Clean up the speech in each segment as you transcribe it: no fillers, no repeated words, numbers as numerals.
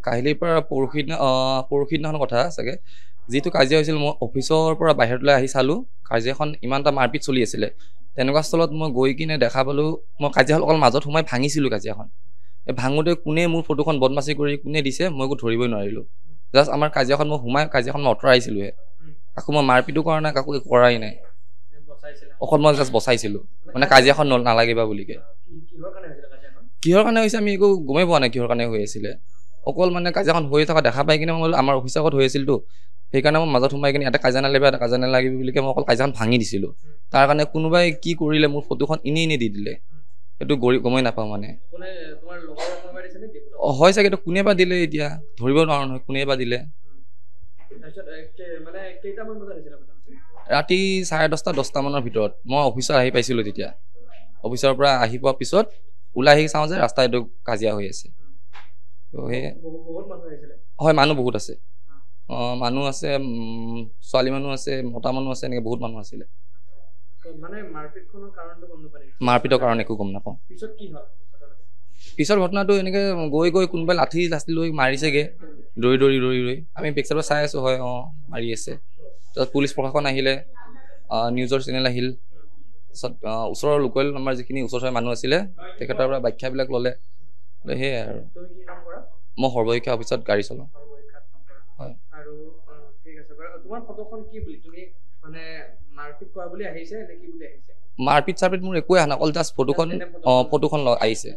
কাহিলীৰ পৰা পৰহিদিনাখন কথা চাগে যিটো কাজিয়া হৈছিল মই অফিচৰ পৰা বাহিৰলৈ আহি চালোঁ কাজিয়াখন ইমান এটা মাৰপিট চলি আছিলে তেনেকুৱা স্থলত মই গৈ কিনে দেখা পালোঁ মই কাজিয়া অকল মাজত সোমাই ভাঙিছিলোঁ কাজিয়াখন এই ভাঙোতে কোনে মোৰ ফটোখন বদমাচি কৰি কোনে দিছে মই একো ধৰিবই নোৱাৰিলোঁ জাষ্ট আমাৰ কাজিয়াখন মই সোমাই কাজিয়াখন মই আঁতৰাইছিলোঁহে আকৌ মই মাৰপিটো কৰা নাই কাকো একো কৰাই নাই অকল মই জাষ্ট বচাইছিলোঁ মানে কাজিয়াখন নালাগিবা বুলিকে কিহৰ কাৰণে হৈছে আমি একো গমেই পোৱা নাই কিহৰ কাৰণে হৈ আছিলে অকল মানে কাজিয়াখন হৈ থকা দেখা পাই কিনে মই আমাৰ অফিচৰ আগত হৈ আছিলতো সেইকাৰণে মই মাজত সোমাই কিনে এটা কাজিয়া নালাগিব বুলিকে মই অকল কাজিয়াখন ভাঙি দিছিলোঁ তাৰ কাৰণে কোনোবাই কি কৰিলে মোৰ ফটোখন এনেই দি দিলে সেইটো গমেই নাপাওঁ মানে হয় চাগে এইটো কোনে বা দিলে এতিয়া ধৰিব নোৱাৰো নহয় কোনে বা দিলে ৰাতি 10:30 মানৰ ভিতৰত মই অফিচত আহি পাইছিলোঁ তেতিয়া অফিচৰ পৰা আহি পোৱাৰ পিছত ওলাই আহি চাওঁ যে ৰাস্তা এইটো কাজিয়া হৈ আছে হয় মানুহ বহুত আছে মানুহ আছে ছোৱালী মানুহ আছে মতা মানুহ আছে এনেকৈ বহুত মানুহ আছিলে মাৰপিটৰ কাৰণে একো গম নাপাওঁ পিছৰ ঘটনাটো এনেকৈ গৈ কোনোবাই লাঠি লৈ মাৰিছেগৈ দৌৰি আমি পিকচাৰত চাই আছোঁ হয় মাৰি আছে তাৰপিছত পুলিচ প্ৰশাসন আহিলে নিউজৰ চেনেল আহিল তাৰপিছত ওচৰৰ লোকেল আমাৰ যিখিনি ওচৰৰ মানুহ আছিলে তেখেতৰ পৰা ব্যাখ্যাবিলাক ল'লে সেয়াই আৰু মই সৰ্বশিক্ষা অফিচত গাড়ী চলাওঁ হয় মাৰপিট চাৰপিট মোৰ একোৱে অহা নাই অকল জাষ্ট ফটোখন আহিছে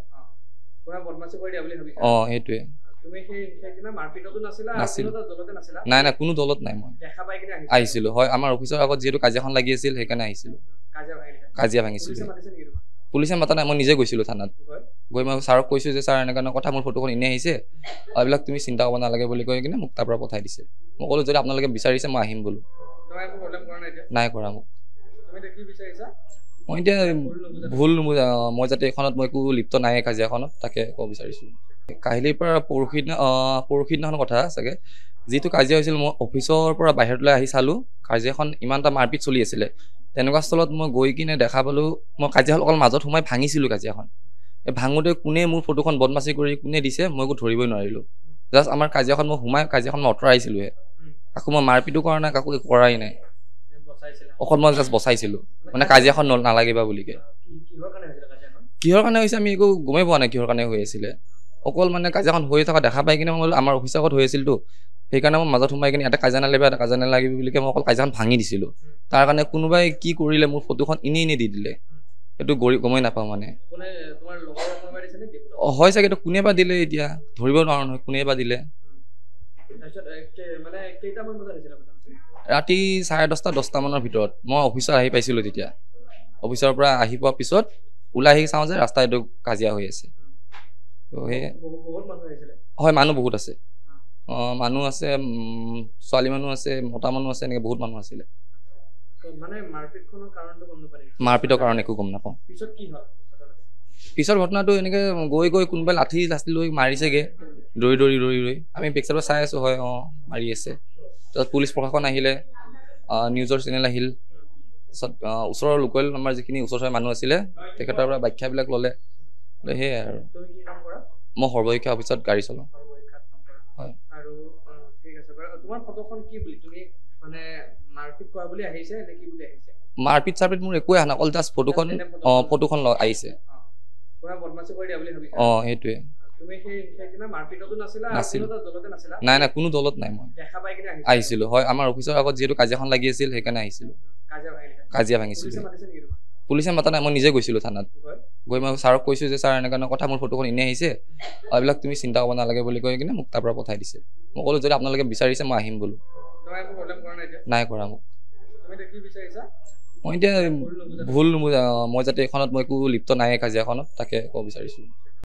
সেইটোৱে নাই কোনো দলত নাই মই আহিছিলোঁ হয় আমাৰ অফিচৰ আগত যিহেতু কাজিয়াখন লাগি আছিল সেইকাৰণে আহিছিলোঁ কাজিয়া ভাঙিছিলোঁ পুলিচে মাতা নাই মই নিজে গৈছিলোঁ থানাত গৈ মই ছাৰক কৈছোঁ যে ছাৰ এনেকুৱা কথা মোৰ ফটোখন এনেই আহিছে এইবিলাক তুমি চিন্তা কৰিব নালাগে বুলি কৈ কিনে মোক তাৰ পৰা পঠাই দিছে মই ক'লোঁ যদি আপোনালোকে বিচাৰিছে মই আহিম বোলো নাই কৰা মোক মই এতিয়া ভুল মই যাতে এইখনত মই একো লিপ্ত নাই কাজিয়াখনত তাকে ক'ব বিচাৰিছোঁ কাহিলীৰ পৰা পৰহিদিনাখন কথা চাগে যিটো কাজিয়া হৈছিল মই অফিচৰ পৰা বাহিৰলৈ আহি চালোঁ কাজিয়াখন ইমান এটা মাৰপিট চলি আছিলে তেনেকুৱা স্থলত মই গৈ কিনে দেখা পালোঁ মই কাজিয়া অকল মাজত সোমাই ভাঙিছিলোঁ কাজিয়াখন এই ভাঙোতে কোনে মোৰ ফটোখন বদমাচি কৰি কোনে দিছে মই একো ধৰিবই নোৱাৰিলোঁ জাষ্ট আমাৰ কাজিয়াখন মই সোমাই কাজিয়াখন মই আঁতৰাইছিলোঁহে আকৌ মই মাৰপিটো কৰা নাই কাকো একো কৰাই নাই অকল মই জাষ্ট বচাইছিলোঁ মানে কাজিয়াখন নালাগিবা বুলিকে কিহৰ কাৰণে হৈছে আমি একো গমেই পোৱা নাই কিহৰ কাৰণে হৈ আছিলে অকল মানে কাজিয়াখন হৈ থকা দেখা পাই কিনে মই আমাৰ অফিচৰ আগত হৈ আছিলতো সেইকাৰণে মই মাজত সোমাই কিনে এটা কাজিয়া নালাগিব বুলিকে মই অকল কাজিয়াখন ভাঙি দিছিলোঁ তাৰ কাৰণে কোনোবাই কি কৰিলে মোৰ ফটোখন এনেই দি দিলে সেইটো গমেই নাপাওঁ মানে হয় চাগে এইটো কোনে বা দিলে এতিয়া ধৰিব নোৱাৰো নহয় কোনে বা দিলে ৰাতি 10:30 মানৰ ভিতৰত মই অফিচত আহি পাইছিলোঁ তেতিয়া অফিচৰ পৰা আহি পোৱাৰ পিছত ওলাই আহি চাওঁ যে ৰাস্তা এইটো কাজিয়া হৈ আছে হয় মানুহ বহুত আছে মানুহ আছে ছোৱালী মানুহ আছে মতা মানুহ আছে এনেকৈ বহুত মানুহ আছিলে মাৰপিটৰ কাৰণে একো গম নাপাওঁ পিছৰ ঘটনাটো এনেকৈ গৈ কোনোবাই লাঠি লৈ মাৰিছেগৈ দৌৰি আমি পিকচাৰত চাই আছোঁ হয় মাৰি আছে তাৰপিছত পুলিচ প্ৰশাসন আহিলে নিউজৰ চেনেল আহিল তাৰপিছত ওচৰৰ লোকেল আমাৰ যিখিনি ওচৰৰ মানুহ আছিলে তেখেতৰ পৰা ব্যাখ্যাবিলাক ল'লে সেয়াই আৰু মই সৰ্বশিক্ষা অফিচত গাড়ী চলাওঁ হয় মাৰপিট চাৰপিট মোৰ একোৱে অহা নাই অকল জাষ্ট ফটোখন আহিছে সেইটোৱে নাই কোনো দলত নাই মই আহিছিলোঁ হয় আমাৰ অফিচৰ আগত যিহেতু কাজিয়াখন লাগি আছিল সেইকাৰণে আহিছিলোঁ কাজিয়া ভাঙিছিলোঁ পুলিচে মাতা নাই মই নিজে গৈছিলোঁ থানাত গৈ মই ছাৰক কৈছোঁ যে ছাৰ এনেকুৱা কথা মোৰ ফটোখন এনেই আহিছে এইবিলাক তুমি চিন্তা কৰিব নালাগে বুলি কৈ কিনে মোক তাৰ পৰা পঠাই দিছে মই ক'লোঁ যদি আপোনালোকে বিচাৰিছে মই আহিম বোলো নাই কৰা মোক মই এতিয়া ভুল মই যাতে এইখনত মই একো লিপ্ত নাই কাজিয়াখনত তাকে ক'ব বিচাৰিছোঁ